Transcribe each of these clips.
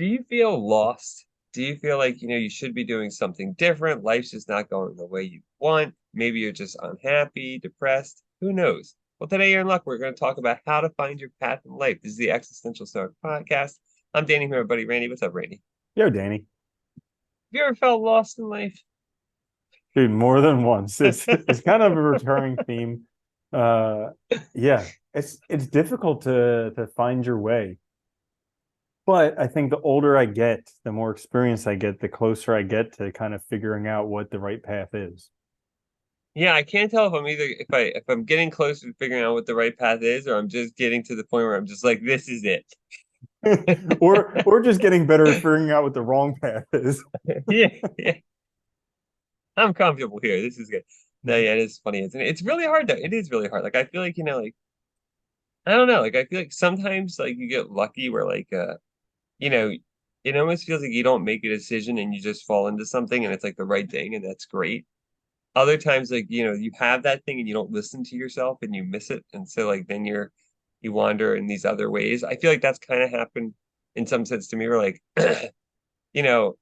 Do you feel lost? Do you feel like, you should be doing something different? Life's just not going the way you want. Maybe you're just unhappy, depressed. Who knows? Well, today you're in luck. We're going to talk about how to find your path in life. This is the Existential Stoic podcast. I'm Danny here, my buddy Randy. What's up, Randy? Yo, Danny. Have you ever felt lost in life? Dude, more than once. It's kind of a recurring theme. Uh yeah, it's difficult to find your way. But I think the older I get, the more experience I get, the closer I get to kind of figuring out what the right path is. Yeah, I can't tell if I'm either if I'm getting closer to figuring out what the right path is, or I'm just getting to the point where I'm just like, this is it. Or just getting better at figuring out what the wrong path is. Yeah, yeah. I'm comfortable here. This is good. No, yeah, it is funny, isn't it? It's really hard though. It is really hard. Like I feel like, like I don't know, like I feel like sometimes like you get lucky where you know, it almost feels like you don't make a decision and you just fall into something and it's like the right thing and that's great. Other times like, you have that thing and you don't listen to yourself and you miss it. And so like then you wander in these other ways. I feel like that's kind of happened in some sense to me where like, you know,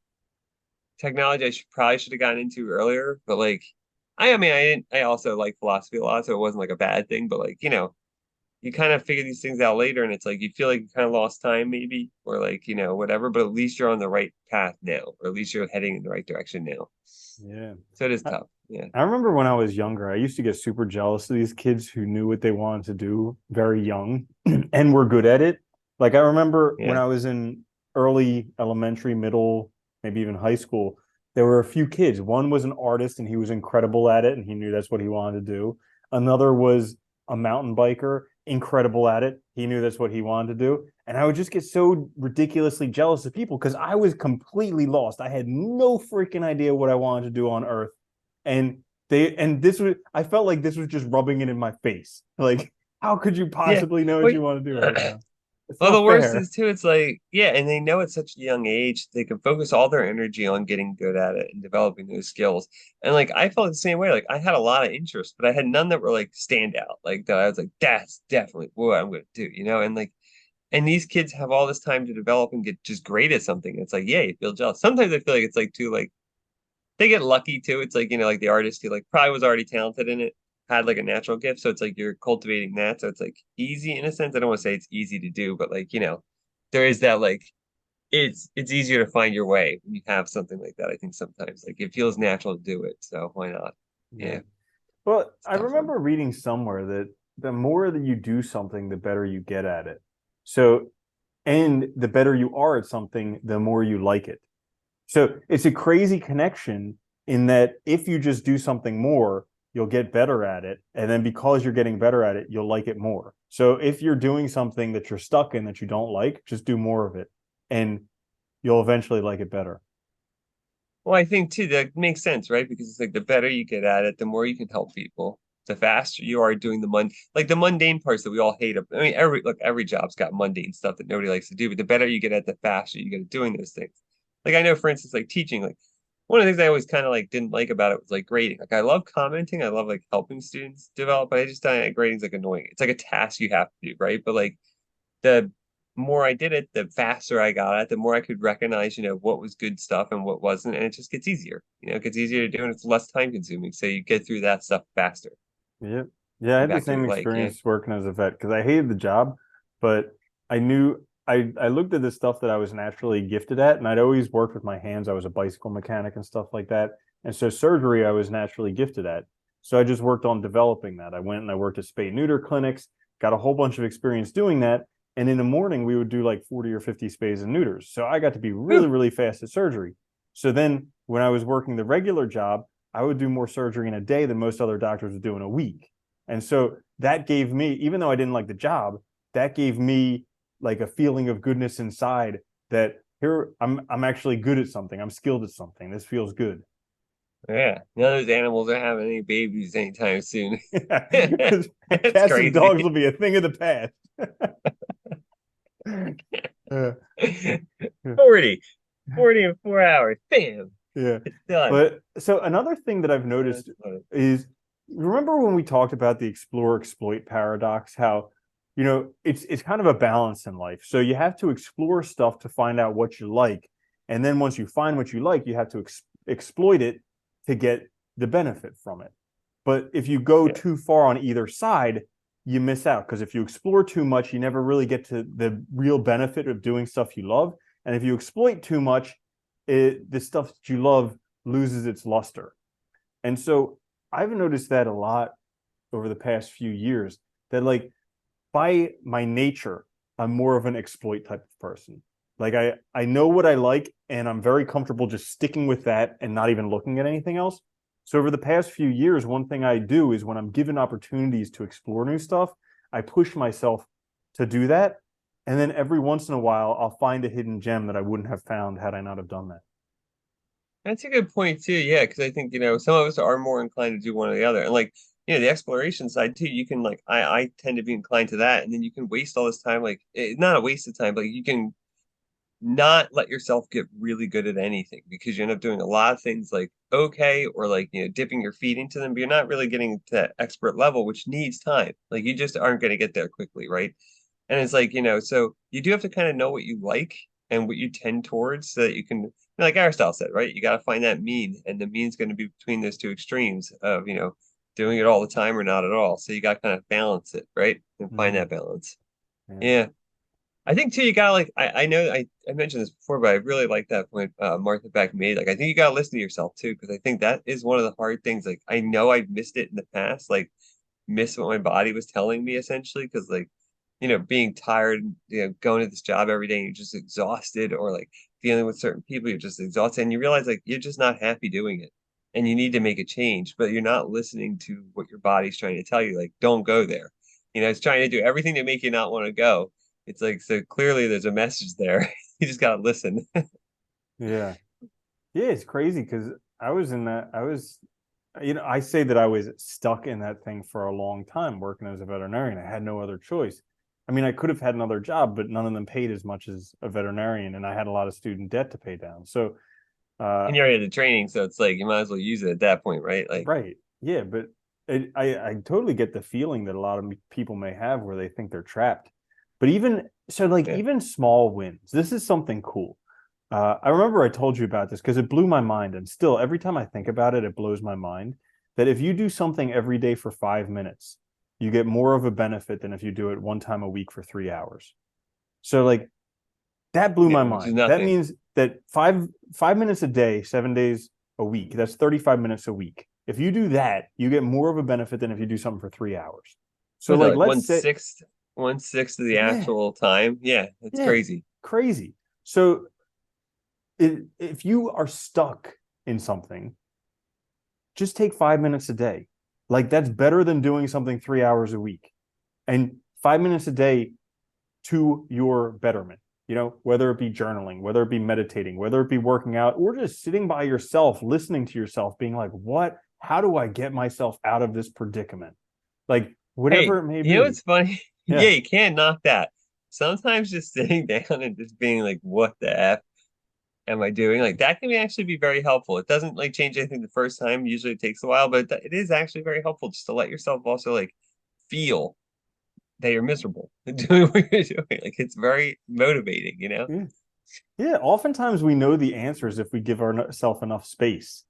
technology I probably should have gotten into earlier, but like I mean I didn't I also like philosophy a lot, so it wasn't like a bad thing, but like, you kind of figure these things out later and it's like you feel like you kind of lost time maybe or like, whatever, but at least you're on the right path now, or at least you're heading in the right direction now. Yeah. So it is I, tough. Yeah. I remember when I was younger, I used to get super jealous of these kids who knew what they wanted to do very young and were good at it. Like I remember when Yeah. I was in early elementary, middle, maybe even high school, there were a few kids. One was an artist and he was incredible at it and he knew that's what he wanted to do. Another was a mountain biker, incredible at it. He knew that's what he wanted to do. And I would just get so ridiculously jealous of people because I was completely lost. I had no freaking idea what I wanted to do on earth. And this was, I felt like this was just rubbing it in my face. Like, how could you Yeah. possibly know what Wait. you want to do right now? It's Well, the not worst fair. is too, it's like, yeah, and they know at such a young age, they can focus all their energy on getting good at it and developing those skills. And like, I felt the same way. Like, I had a lot of interests, but I had none that were like standout. Like, that I was like, that's definitely what I'm going to do. And like, and these kids have all this time to develop and get just great at something. It's like, yeah, you feel jealous. Sometimes I feel like it's like too, like, they get lucky too. It's like, like the artist who like probably was already talented in it, had like a natural gift. So it's like you're cultivating that. So it's like easy in a sense. I don't want to say it's easy to do, but like, there is that like it's easier to find your way when you have something like that. I think sometimes like it feels natural to do it. So why not? Yeah. Yeah, Well, it's a I tough one. remember reading somewhere that the more that you do something, the better you get at it. So, and the better you are at something, the more you like it. So it's a crazy connection in that if you just do something more, you'll get better at it. And then because you're getting better at it, you'll like it more. So if you're doing something that you're stuck in that you don't like, just do more of it and you'll eventually like it better. Well, I think too that makes sense, right? Because it's like the better you get at it, the more you can help people. The faster you are doing the mundane parts that we all hate. I mean, every job's got mundane stuff that nobody likes to do, but the better you get at, the faster you get at doing those things. Like I know, for instance, like teaching, like one of the things I always kind of like didn't like about it was like grading. Like I love commenting, I love like helping students develop, but I just find grading's like annoying. It's like a task you have to do, right? But like the more I did it, the faster I got it, the more I could recognize, what was good stuff and what wasn't. And it just gets easier. It gets easier to do and it's less time consuming. So you get through that stuff faster Yeah. Yeah, I and had the back to what same you like. Yeah. experience working as a vet because I hated the job, but I knew I looked at the stuff that I was naturally gifted at, and I'd always worked with my hands. I was a bicycle mechanic and stuff like that. And so surgery I was naturally gifted at. So I just worked on developing that. I went and I worked at spay neuter clinics, got a whole bunch of experience doing that. And in the morning we would do like 40 or 50 spays and neuters. So I got to be really, Whew. really fast at surgery. So then when I was working the regular job, I would do more surgery in a day than most other doctors would do in a week. And so that gave me, even though I didn't like the job, that gave me like a feeling of goodness inside that here I'm actually good at something. I'm skilled at something. This feels good. Yeah. None of those animals are having any babies anytime soon. It's Cats and crazy. dogs will be a thing of the past. 40, 40 in 4 hours. Bam. Yeah. It's done. But so another thing that I've That's noticed funny. is remember when we talked about the explore exploit paradox, how it's kind of a balance in life. So you have to explore stuff to find out what you like. And then once you find what you like, you have to exploit it to get the benefit from it. But if you go Yeah. too far on either side, you miss out, because if you explore too much, you never really get to the real benefit of doing stuff you love. And if you exploit too much, the stuff that you love loses its luster. And so I've noticed that a lot over the past few years, that like by my nature, I'm more of an exploit type of person. Like I know what I like, and I'm very comfortable just sticking with that and not even looking at anything else. So over the past few years, one thing I do is when I'm given opportunities to explore new stuff, I push myself to do that. And then every once in a while, I'll find a hidden gem that I wouldn't have found had I not have done that. That's a good point too. Yeah, because I think, some of us are more inclined to do one or the other. And like, the exploration side too, you can like I tend to be inclined to that. And then you can waste all this time, like not a waste of time, but you can not let yourself get really good at anything because you end up doing a lot of things like okay, or like, dipping your feet into them, but you're not really getting to that expert level, which needs time. Like you just aren't going to get there quickly, right? And it's like, so you do have to kind of know what you like and what you tend towards so that you can, like Aristotle said, right? You got to find that mean, and the mean's going to be between those two extremes of, doing it all the time or not at all. So you got to kind of balance it, right? And find Mm, that balance. yeah. Yeah. I think too, you gotta like, I know I mentioned this before, but I really like that point Martha Beck made. Like, I think you gotta listen to yourself too, because I think that is one of the hard things. Like, I know I've missed it in the past, like miss what my body was telling me essentially, because like, being tired, going to this job every day and you're just exhausted, or like dealing with certain people, you're just exhausted, and you realize like you're just not happy doing it, and you need to make a change, but you're not listening to what your body's trying to tell you. Like, don't go there. It's trying to do everything to make you not want to go. It's like, so clearly there's a message there. You just gotta listen. Yeah. Yeah, it's crazy because I say that I was stuck in that thing for a long time working as a veterinarian. I had no other choice. I mean, I could have had another job, but none of them paid as much as a veterinarian, and I had a lot of student debt to pay down. So, And you already had the training, so it's like you might as well use it at that point, right? Like, right. Yeah, but I totally get the feeling that a lot of people may have where they think they're trapped. But even so, like yeah. even small wins, this is something cool. I remember I told you about this because it blew my mind, and still, every time I think about it, it blows my mind. That if you do something every day for 5 minutes, you get more of a benefit than if you do it one time a week for 3 hours. So, like that blew my Yeah, which is mind. That nothing. means that five minutes a day, 7 days a week. That's 35 minutes a week. If you do that, you get more of a benefit than if you do something for 3 hours. So, Was it like, like let's say, 1/6 of the yeah, actual time? Yeah, that's yeah, crazy. crazy. So, if you are stuck in something, just take 5 minutes a day. Like that's better than doing something 3 hours a week. And 5 minutes a day to your betterment, whether it be journaling, whether it be meditating, whether it be working out, or just sitting by yourself, listening to yourself, being like, how do I get myself out of this predicament? Like whatever Hey, it may you know be. what's funny? Yeah, Yeah. you can't knock that. Sometimes just sitting down and just being like, what the F am I doing? Like that can actually be very helpful. It doesn't like change anything the first time. Usually it takes a while, but it is actually very helpful just to let yourself also like feel that you're miserable doing what you're doing. Like it's very motivating. Yeah. Yeah. Oftentimes we know the answers if we give ourselves enough space.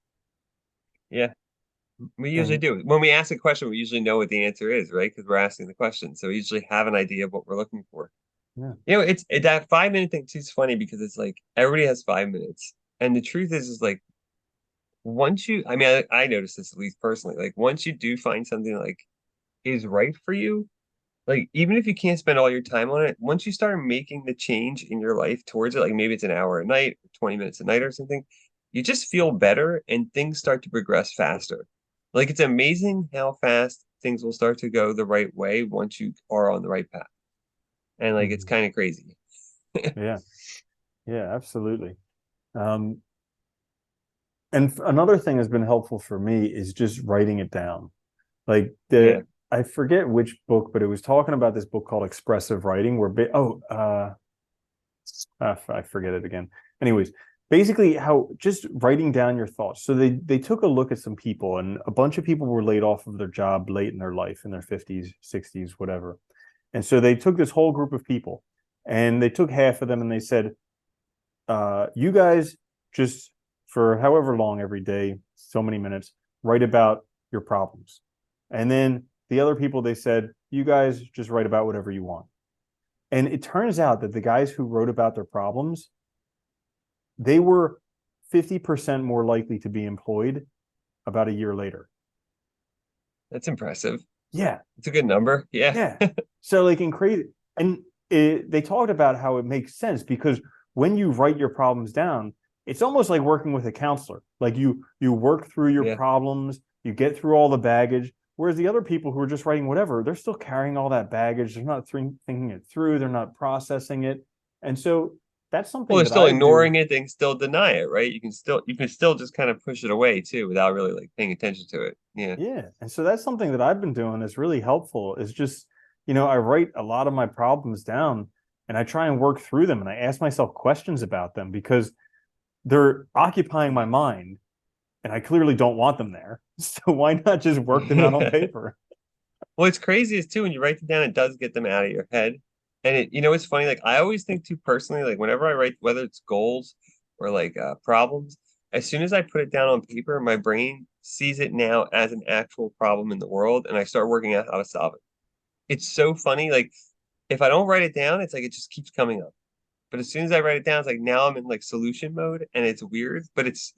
Yeah, we usually And do. When we ask a question, we usually know what the answer is, right? Because we're asking the question. So we usually have an idea of what we're looking for. yeah. That 5 minute thing too is funny because it's like everybody has 5 minutes. And the truth is like once I mean, I noticed this at least personally, like once you do find something like is right for you, like even if you can't spend all your time on it, once you start making the change in your life towards it, like maybe it's an hour a night, 20 minutes a night or something, you just feel better and things start to progress faster. Like it's amazing how fast things will start to go the right way once you are on the right path. And like it's Mhm. kind of crazy. Yeah. Yeah, absolutely. Um, and another thing that's been helpful for me is just writing it down. Like Yeah. I forget which book, but it was talking about this book called Expressive Writing, where I forget it again. Anyways, basically how just writing down your thoughts. So they took a look at some people, and a bunch of people were laid off of their job late in their life, in their 50s, 60s, whatever. And so they took this whole group of people and they took half of them and they said, you guys just for however long every day, so many minutes, write about your problems. And then the other people, they said, you guys just write about whatever you want. And it turns out that the guys who wrote about their problems, they were 50% more likely to be employed about a year later. That's impressive. Yeah. It's a good number. Yeah. Yeah. So like in crazy, and they talked about how it makes sense because when you write your problems down, it's almost like working with a counselor. Like you work through your Yeah. problems, you get through all the baggage. Whereas the other people who are just writing whatever, they're still carrying all that baggage. They're not thinking it through. They're not processing it. And so that's Well, something they're that still I do. ignoring it. They can still deny it, right? You can still just kind of push it away too without really like paying attention to it. Yeah. Yeah. And so that's something that I've been doing that's really helpful is just, I write a lot of my problems down and I try and work through them and I ask myself questions about them because they're occupying my mind and I clearly don't want them there. So why not just work them out on paper? What's crazy is too when you write them down, it does get them out of your head. And it's funny. Like I always think too personally, like whenever I write, whether it's goals or like problems, as soon as I put it down on paper, my brain sees it now as an actual problem in the world, and I start working out how to solve it. It's so funny. Like if I don't write it down, it's like it just keeps coming up. But as soon as I write it down, it's like now I'm in like solution mode, and it's weird, but it's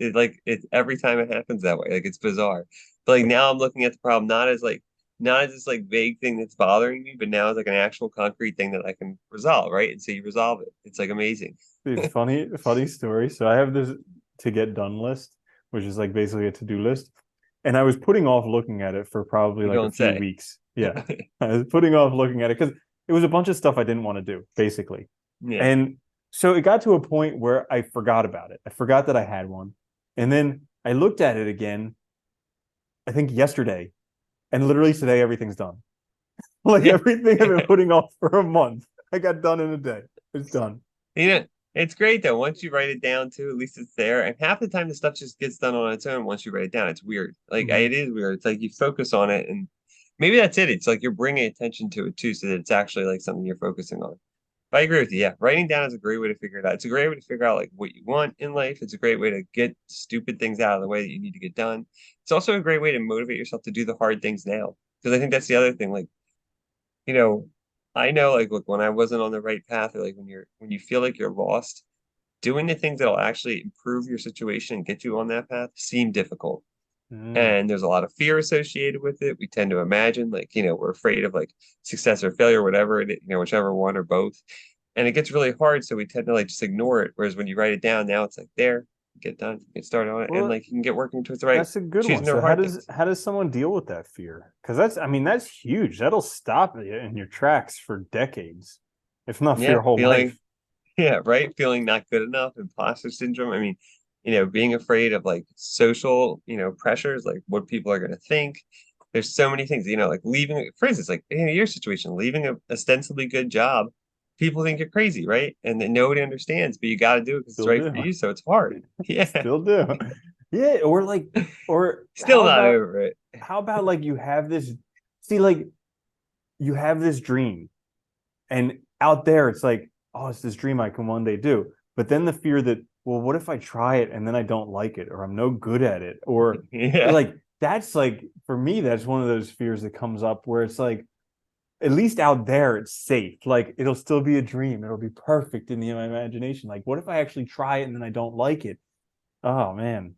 every time it happens that way. Like it's bizarre. But like now I'm looking at the problem not as this like vague thing that's bothering me, but now it's like an actual concrete thing that I can resolve, right? And so you resolve it. It's like amazing. Dude, funny story. So I have this to get done list, which is like basically a to-do list. And I was putting off looking at it for probably You like a don't few say. weeks. Yeah. I was putting off looking at it because it was a bunch of stuff I didn't want to do, basically. Yeah. And so it got to a point where I forgot about it. I forgot that I had one. And then I looked at it again, I think yesterday, and literally today everything's done. Like Yeah. everything I've been putting off for a month, I got done in a day. It's done. You know, it's great though. Once you write it down too, at least it's there. And half the time the stuff just gets done on its own once you write it down. It's weird. Like Mm-hmm. it is weird. It's like you focus on it and maybe that's it. It's like you're bringing attention to it too, so that it's actually like something you're focusing on. But I agree with you. Yeah, writing down is a great way to figure it out. It's a great way to figure out like what you want in life. It's a great way to get stupid things out of the way that you need to get done. It's also a great way to motivate yourself to do the hard things now. Because I think that's the other thing. Like, you know, I know like look, when I wasn't on the right path or like when you feel like you're lost, doing the things that'll actually improve your situation and get you on that path seem difficult. Mm. And there's a lot of fear associated with it. We tend to imagine like, we're afraid of like success or failure, whatever it, whichever one or both. And it gets really hard, so we tend to like just ignore it. Whereas when you write it down, now it's like there, get done, get started on it, and Well, like you can get working towards the right, that's a good one. choosing the So hard things. how does someone deal with that fear? Because that's huge. That'll stop you in your tracks for decades, if not for Yeah, your whole life. yeah, right, feeling not good enough, imposter syndrome. I mean, being afraid of like social, pressures, like what people are going to think. There's so many things, like leaving, for instance, like in your situation, leaving a ostensibly good job, people think you're crazy, right? And then nobody understands, but you got to do it because it's Still right for do. you, so it's hard. Yeah, Still do. Yeah, or like or still not over it. how about like you have this see like you have this dream and out there it's like, oh, it's this dream I can one day do. But then the fear that, well, what if I try it and then I don't like it or I'm no good at it? Or Yeah, like that's like for me, that's one of those fears that comes up where it's like, at least out there it's safe. Like it'll still be a dream. It'll be perfect in the imagination. Like, what if I actually try it and then I don't like it? Oh man.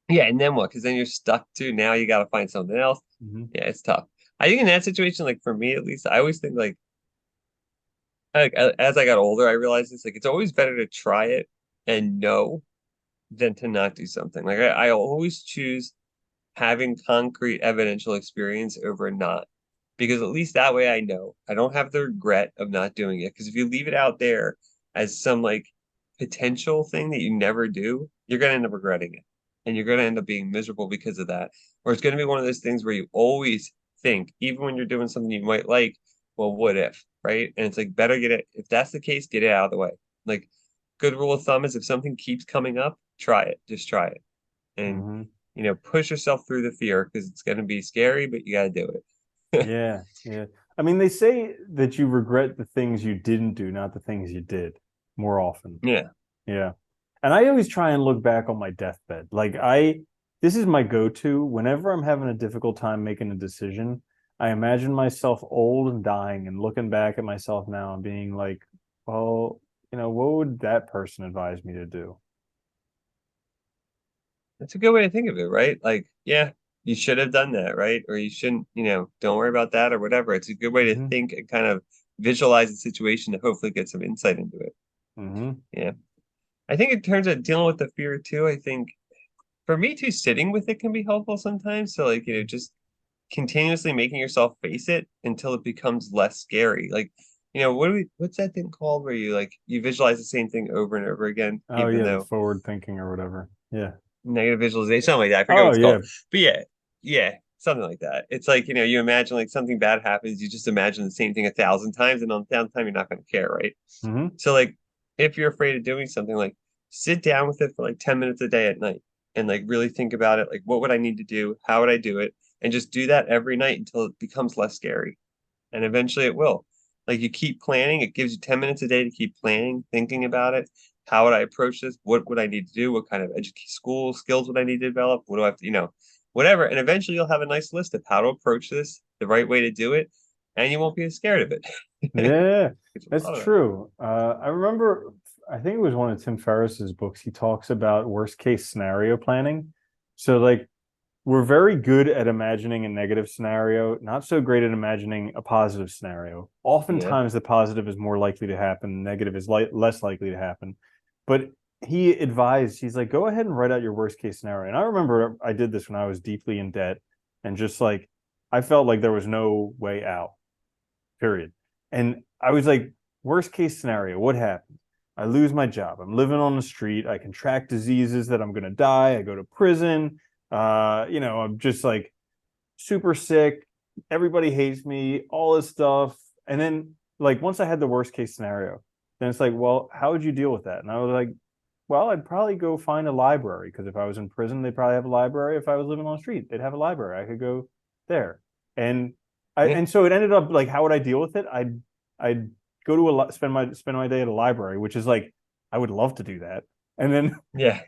yeah, and then what? Because then you're stuck too. Now you got to find something else. Mm-hmm. Yeah, it's tough. I think in that situation, like for me at least, I always think like as I got older, I realized it's like it's always better to try it and know than to not do something. Like I always choose having concrete evidential experience over not, because at least that way I know I don't have the regret of not doing it. Because if you leave it out there as some like potential thing that you never do, you're gonna end up regretting it, and you're gonna end up being miserable because of that. Or it's gonna be one of those things where you always think, even when you're doing something you might like, well, what if, right? And it's like better get it. If that's the case, get it out of the way. Like good rule of thumb is if something keeps coming up, try it. Just try it. And Mm-hmm. push yourself through the fear because it's going to be scary, but you got to do it. Yeah, yeah. I mean, they say that you regret the things you didn't do, not the things you did, more often. Yeah. Yeah. And I always try and look back on my deathbed. This is my go-to whenever I'm having a difficult time making a decision. I imagine myself old and dying and looking back at myself now and being like, well, what would that person advise me to do? That's a good way to think of it, right? Like, yeah, you should have done that, right? Or you shouldn't, don't worry about that or whatever. It's a good way to Hmm. think and kind of visualize the situation to hopefully get some insight into it. Hmm. Yeah. I think in terms of dealing with the fear too, I think for me too, sitting with it can be helpful sometimes. So like, just continuously making yourself face it until it becomes less scary. Like, what's that thing called where you visualize the same thing over and over again, Oh even yeah, the though forward thinking or whatever. Yeah. negative visualization, something like that. I forget what Oh it's yeah. called. But yeah, yeah, something like that. It's like, you imagine like something bad happens, you just imagine the same thing 1,000 times, and on the 1,000th time, you're not going to care, right? Hmm. So, like, if you're afraid of doing something, like, sit down with it for like 10 minutes a day at night and like really think about it. Like, what would I need to do? How would I do it? And just do that every night until it becomes less scary. And eventually it will. Like, you keep planning, it gives you 10 minutes a day to keep planning, thinking about it. How would I approach this? What would I need to do? What kind of school skills would I need to develop? What do I have to, whatever. And eventually you'll have a nice list of how to approach this, the right way to do it, and you won't be as scared of it. Yeah, It's a that's lot of that. true. I remember, I think it was one of Tim Ferriss's books. He talks about worst case scenario planning. So, like, we're very good at imagining a negative scenario, not so great at imagining a positive scenario. Yeah. Oftentimes, the positive is more likely to happen, negative is less likely to happen. But he advised, he's like, go ahead and write out your worst case scenario. And I remember I did this when I was deeply in debt and just like, I felt like there was no way out, period. And I was like, worst case scenario, what happens? I lose my job. I'm living on the street. I contract diseases that I'm going to die. I go to prison. I'm just like super sick. Everybody hates me, all this stuff. And then, like, once I had the worst case scenario, then it's like, well, how would you deal with that? And I was like, well, I'd probably go find a library because if I was in prison, they'd probably have a library. If I was living on the street, they'd have a library. I could go there. And Yeah. and so it ended up like, how would I deal with it? I'd go to spend my day at a library, which is like, I would love to do that. And then, Yeah.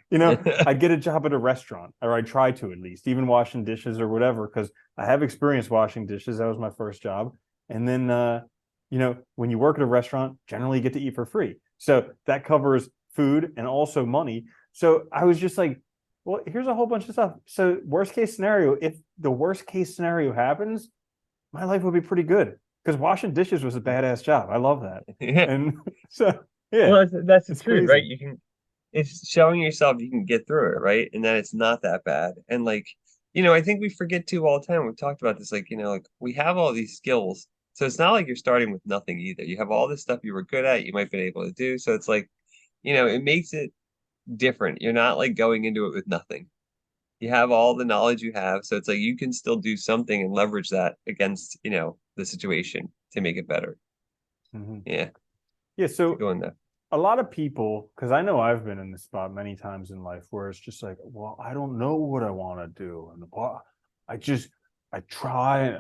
I'd get a job at a restaurant, or I'd try to at least, even washing dishes or whatever, because I have experience washing dishes. That was my first job. And then, when you work at a restaurant, generally you get to eat for free. So that covers food and also money. So I was just like, well, here's a whole bunch of stuff. So worst case scenario, if the worst case scenario happens, my life would be pretty good because washing dishes was a badass job. I love that. Yeah. And so, yeah, Well, that's the it's truth, right? crazy. It's showing yourself you can get through it, right? And that it's not that bad. And like, I think we forget too all the time. We've talked about this, like, like we have all these skills. So it's not like you're starting with nothing either. You have all this stuff you were good at, you might have been able to do. So it's like, it makes it different. You're not like going into it with nothing. You have all the knowledge you have. So it's like you can still do something and leverage that against, the situation to make it better. Mhm. Yeah. Yeah. To So go in there. a lot of people, because I know I've been in this spot many times in life where it's just like, well, I don't know what I want to do. And I just, I try,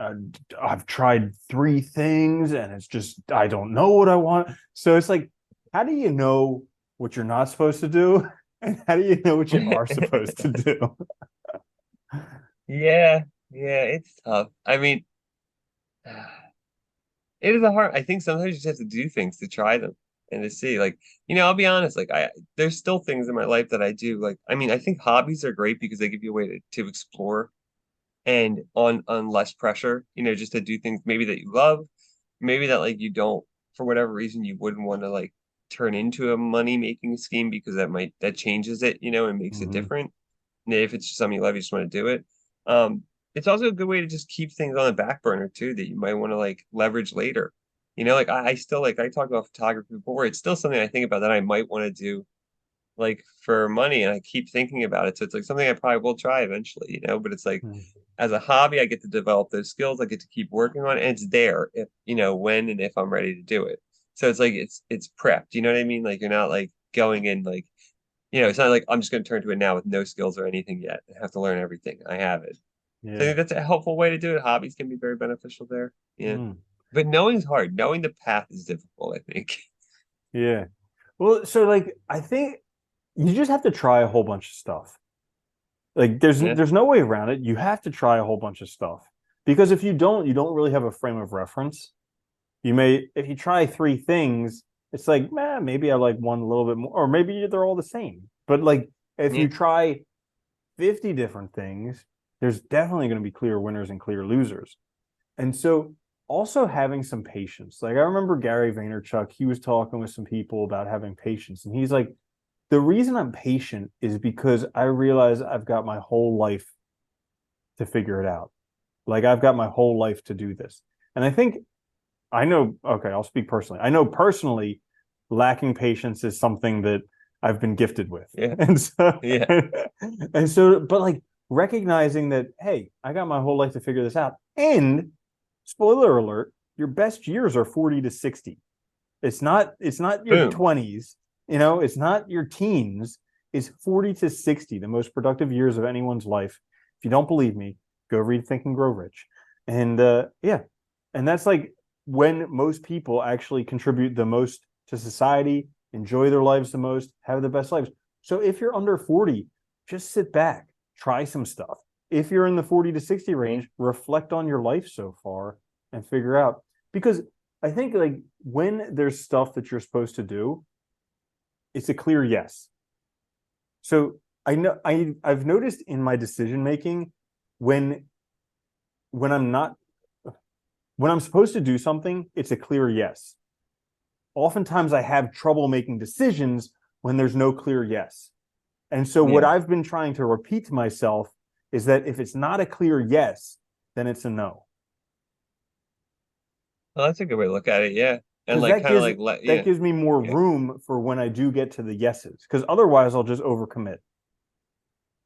I've tried three things and it's just, I don't know what I want. So it's like, how do you know what you're not supposed to do? And how do you know what you are supposed to do? Yeah, yeah, it's tough. I mean, it is a hard. I think sometimes you just have to do things to try them and to see. Like, I'll be honest. Like, there's still things in my life that I do. Like, I mean, I think hobbies are great because they give you a way to explore and on less pressure. Just to do things maybe that you love, maybe that like you don't for whatever reason you wouldn't want to like turn into a money making scheme because that changes it. And makes it Hmm. different. And if it's just something you love, you just want to do it. Um, it's also a good way to just keep things on the back burner too that you might want to like leverage later. Like I still like I talked about photography before. It's still something I think about that I might want to do like for money, and I keep thinking about it. So it's like something I probably will try eventually. But it's like as a hobby, I get to develop those skills. I get to keep working on it, and it's there if when and if I'm ready to do it. So it's like it's prepped. You know what I mean? Like you're not like going in like it's not like I'm just going to turn to it now with no skills or anything yet. I have to learn everything. I have it. So I Yeah. think that's a helpful way to do it. Hobbies can be very beneficial there. Yeah. Mm. But knowing's hard. Knowing the path is difficult, I think. Yeah. Well, so like I think you just have to try a whole bunch of stuff. Like Yeah. there's no way around it. You have to try a whole bunch of stuff. Because if you don't, you don't really have a frame of reference. You may if you try three things, it's like, man, maybe I like one a little bit more, or maybe they're all the same. But like if Yeah. you try 50 different things, there's definitely going to be clear winners and clear losers. And so also having some patience. Like I remember Gary Vaynerchuk, he was talking with some people about having patience. And he's like, the reason I'm patient is because I realize I've got my whole life to figure it out. Like I've got my whole life to do this. And I think I know, okay, I'll speak personally. I know personally lacking patience is something that I've been gifted with. Yeah. And so Yeah. and so but like recognizing that, hey, I got my whole life to figure this out. And spoiler alert, your best years are 40 to 60. It's not your Boom. 20s, it's not your teens. It's 40 to 60, the most productive years of anyone's life. If you don't believe me, go read Think and Grow Rich. And yeah, and that's like when most people actually contribute the most to society, enjoy their lives the most, have the best lives. So if you're under 40, just sit back, try some stuff. If you're in the 40 to 60 Yeah. range, reflect on your life so far and figure out. Because I think like when there's stuff that you're supposed to do, it's a clear yes. So I know I've noticed in my decision making when when I'm not when I'm supposed to do something, it's a clear yes. Oftentimes I have trouble making decisions when there's no clear yes. And so what Yeah. I've been trying to repeat to myself is that if it's not a clear yes, then it's a no. Well, that's a good way to look at it. Yeah. And Because like that kind of gives like let that yeah. gives me more Yeah. room for when I do get to the yeses. Because otherwise I'll just overcommit.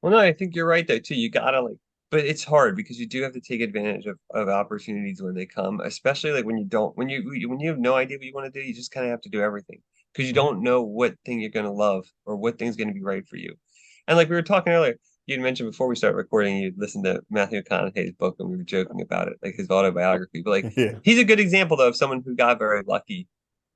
Well, no, I think you're right though too. You gotta like, but it's hard because you do have to take advantage of opportunities when they come, especially like when you don't, when you have no idea what you want to do, you just kind of have to do everything because you Mhm. don't know what thing you're gonna love or what thing's gonna be right for you. And like we were talking earlier, you'd mentioned before we started recording, you'd listened to Matthew McConaughey's book and we were joking about it, like his autobiography. But like Yeah. he's a good example though of someone who got very lucky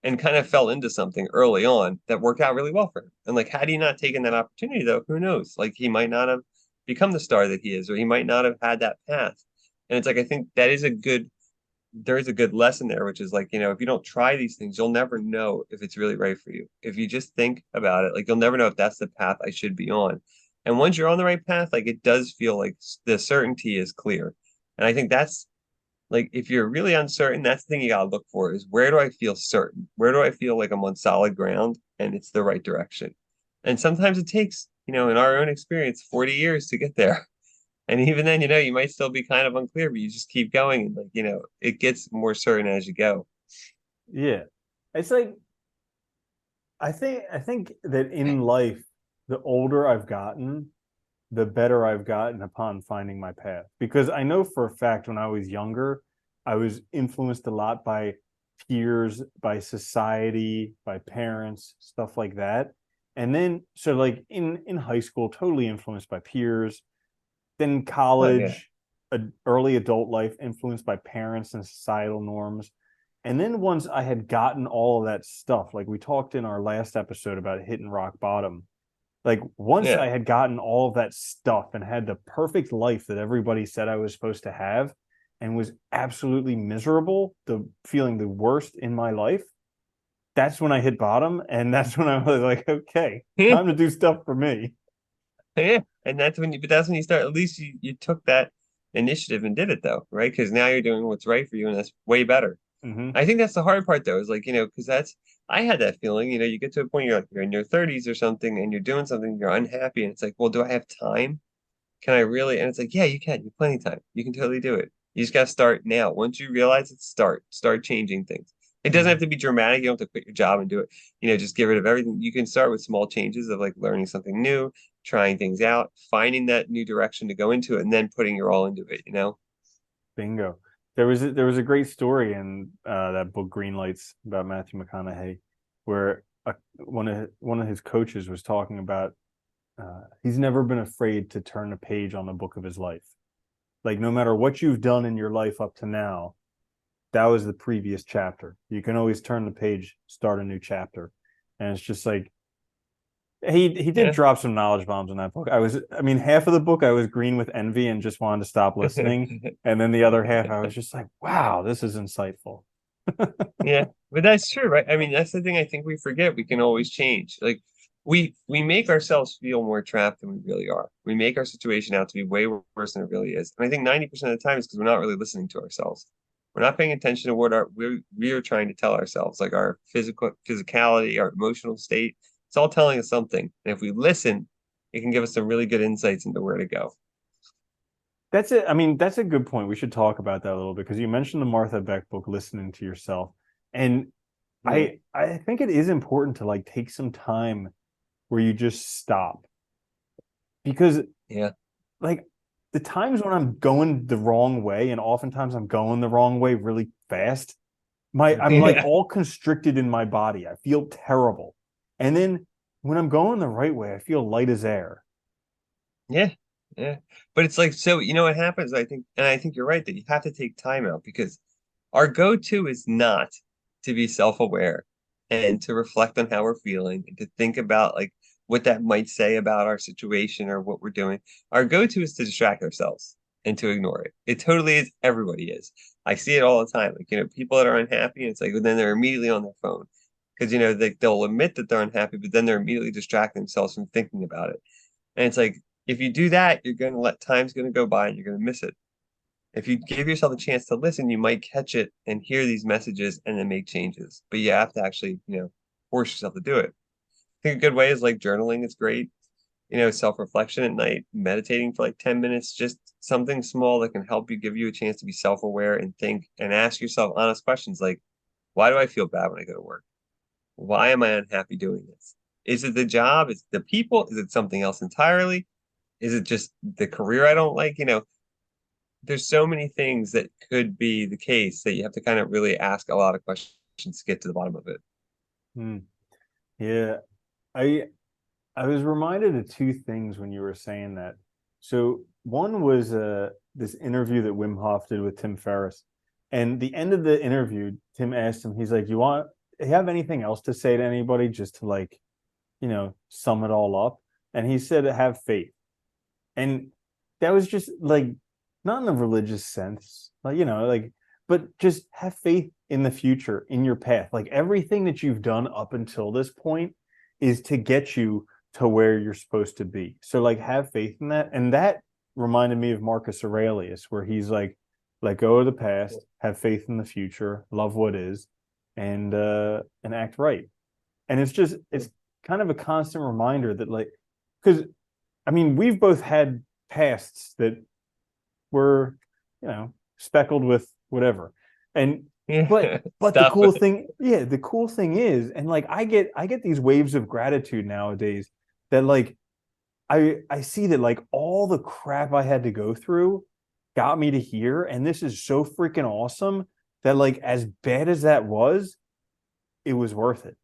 and kind of fell into something early on that worked out really well for him. And like, had he not taken that opportunity, though, who knows? Like, he might not have become the star that he is, or he might not have had that path. And it's like, I think that is a good, there is a good lesson there, which is like, if you don't try these things, you'll never know if it's really right for you. If you just think about it, like, you'll never know if that's the path I should be on. And once you're on the right path, like, it does feel like the certainty is clear. And I think that's like if you're really uncertain, that's the thing you gotta look for is where do I feel certain? Where do I feel like I'm on solid ground and it's the right direction? And sometimes it takes, in our own experience, 40 years to get there. And even then, you might still be kind of unclear, but you just keep going and like, it gets more certain as you go. Yeah. It's like I think that in life, the older I've gotten, the better I've gotten upon finding my path. Because I know for a fact when I was younger, I was influenced a lot by peers, by society, by parents, stuff like that. And then so like in high school, totally influenced by peers. Then Oh yeah. college, early adult life influenced by parents and societal norms. And then once I had gotten all of that stuff, like we talked in our last episode about hitting rock bottom, like once Yeah. I had gotten all of that stuff and had the perfect life that everybody said I was supposed to have and was absolutely miserable, the feeling the worst in my life, that's when I hit bottom. And that's when I was like, okay, Yeah. time to do stuff for me. Yeah. And that's when you start, at least you took that initiative and did it though, right? Because now you're doing what's right for you and that's way better. Mm-hmm. I think that's the hard part though, is like, because I had that feeling, you get to a point you're in your 30s or something and you're doing something, you're unhappy, and it's like, well, do I have time? Can I really? And it's like, yeah, you can. You have plenty of time. You can totally do it. You just got to start now. Once you realize it, start changing things. It doesn't have Mm-hmm. to be dramatic. You don't have to quit your job and do it. Just get rid of everything. You can start with small changes of like learning something new, trying things out, finding that new direction to go into it, and then putting your all into it. Bingo. There was a great story in that book Green Lights about Matthew McConaughey, where one of his coaches was talking about he's never been afraid to turn a page on the book of his life. Like no matter what you've done in your life up to now, that was the previous chapter. You can always turn the page, start a new chapter. And it's just like he did Yeah. drop some knowledge bombs in that book. I mean, half of the book I was green with envy and just wanted to stop listening. And then the other half I was just like, wow, this is insightful. Yeah, but that's true, right? I mean, that's the thing I think we forget. We can always change. Like we make ourselves feel more trapped than we really are. We make our situation out to be way worse than it really is. And I think 90% of the time is because we're not really listening to ourselves. We're not paying attention to what we're trying to tell ourselves, like our physicality, our emotional state. It's all telling us something. And if we listen, it can give us some really good insights into where to go. That's it. I mean, that's a good point. We should talk about that a little bit because you mentioned the Martha Beck book, Listening to Yourself. And Yeah. I think it is important to like take some time where you just stop because Yeah. like the times when I'm going the wrong way, and oftentimes I'm going the wrong way really fast, I'm like Yeah. all constricted in my body. I feel terrible. And then when I'm going the right way, I feel light as air. Yeah, yeah. But it's like, so you know what happens, I think, and I think you're right that you have to take time out because our go-to is not to be self-aware and to reflect on how we're feeling and to think about like what that might say about our situation or what we're doing. Our go-to is to distract ourselves and to ignore it. It totally is. Everybody is. I see it all the time. Like, people that are unhappy, and it's like, then they're immediately on their phone because, they'll admit that they're unhappy, but then they're immediately distracting themselves from thinking about it. And it's like, if you do that, you're going to let time's going to go by and you're going to miss it. If you give yourself a chance to listen, you might catch it and hear these messages and then make changes. But you have to actually, force yourself to do it. I think a good way is like journaling is great. Self-reflection at night, meditating for like 10 minutes, just something small that can help you give you a chance to be self-aware and think and ask yourself honest questions like, why do I feel bad when I go to work? Why am I unhappy doing this? Is it the job? Is it the people? Is it something else entirely? Is it just the career I don't like? There's so many things that could be the case that you have to kind of really ask a lot of questions to get to the bottom of it. Hmm. Yeah. I I was reminded of two things when you were saying that. So one was this interview that Wim Hof did with Tim Ferriss. And the end of the interview, Tim asked him, he's like, you have anything else to say to anybody just to like, sum it all up? And he said, have faith. And that was just like not in a religious sense, like, like, but just have faith in the future, in your path. Like everything that you've done up until this point is to get you to where you're supposed to be. So like have faith in that. And that reminded me of Marcus Aurelius, where he's like, let go of the past, have faith in the future, love what is, and act right. And it's kind of a constant reminder that like, because I mean, we've both had pasts that were, speckled with whatever. And but Yeah, but the stuff. cool thing, yeah, the cool thing is, and like I get these waves of gratitude nowadays that like I see that like all the crap I had to go through got me to here, and this is so freaking awesome that like as bad as that was, it was worth it.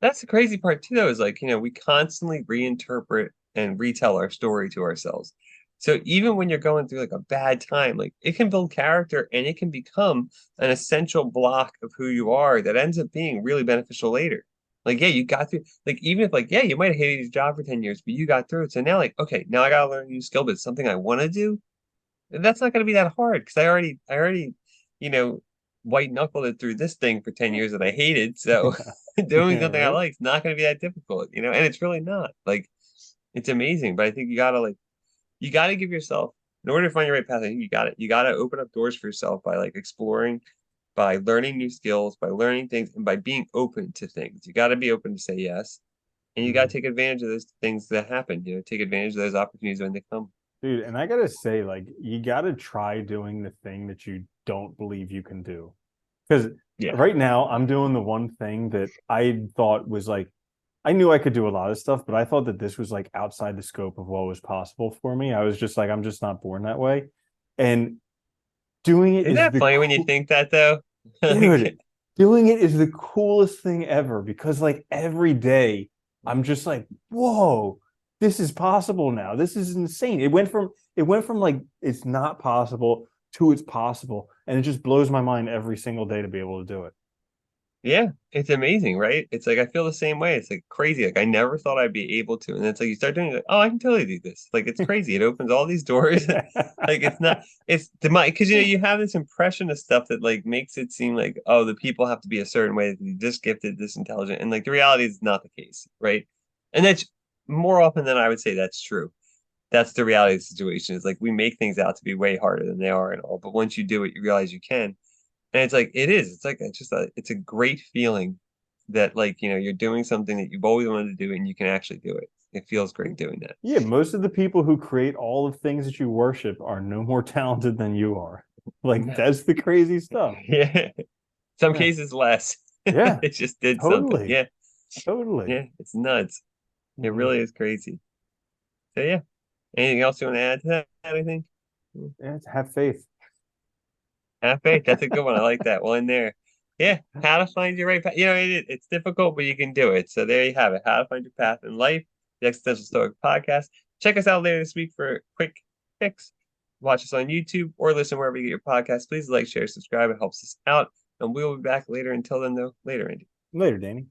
That's the crazy part too, though, is like, we constantly reinterpret and retell our story to ourselves. So even when you're going through like a bad time, like it can build character and it can become an essential block of who you are that ends up being really beneficial later. Like, yeah, you got through, like, even if like, yeah, you might have hated your job for 10 years, but you got through it. So now like, okay, now I gotta learn a new skill, but it's something I want to do. That's not gonna be that hard because I already, you know, white knuckled it through this thing for 10 years that I hated. So doing Yeah, something I right. like is not going to be that difficult, and it's really not. Like, it's amazing. But I think you gotta give yourself, in order to find your right path, I think you gotta open up doors for yourself by like exploring, by learning new skills, by learning things, and by being open to things. You gotta be open to say yes. And you gotta Mhm. take advantage of those things that happen, take advantage of those opportunities when they come. Dude, and I gotta say, like, you gotta try doing the thing that you don't believe you can do. Because Yeah. right now, I'm doing the one thing that I thought was like, I knew I could do a lot of stuff, but I thought that this was like outside the scope of what was possible for me. I was just like, I'm just not born that way. And doing it Isn't is that the funny when you think that though? dude, Like, doing it is the coolest thing ever because like every day I'm just like, whoa, this is possible now. This is insane. It went from like it's not possible to its possible. And it just blows my mind every single day to be able to do it. Yeah, it's amazing, right? It's like I feel the same way. It's like crazy. Like I never thought I'd be able to. And it's like you start doing it, like, oh, I can totally do this. Like it's crazy. It opens all these doors. Like it's not it's the mind because you have this impression of stuff that like makes it seem like, oh, the people have to be a certain way, this gifted, this intelligent. And like the reality is not the case, right? And that's more often than I would say that's true. That's the reality of the situation. Is like we make things out to be way harder than they are and all. But once you do it, you realize you can. And it's like it is. It's like it's a great feeling that like, you're doing something that you've always wanted to do and you can actually do it. It feels great doing that. Yeah, most of the people who create all of things that you worship are no more talented than you are. Like No. that's the crazy stuff. Yeah. Some Yeah. cases less. Yeah, It just did something. totally. Yeah. Totally. Yeah. It's nuts. It Mhm. really is crazy. So yeah. Anything else you want to add to that, I think? Yeah, have faith. Have faith. That's a good one. I like that. Well, in there. Yeah. How to find your right path. It's difficult, but you can do it. So there you have it. How to find your path in life. The Existential Stoic podcast. Check us out later this week for a quick fix. Watch us on YouTube or listen wherever you get your podcast. Please like, share, subscribe. It helps us out. And we will be back later. Until then, though, later, Andy. Later, Danny.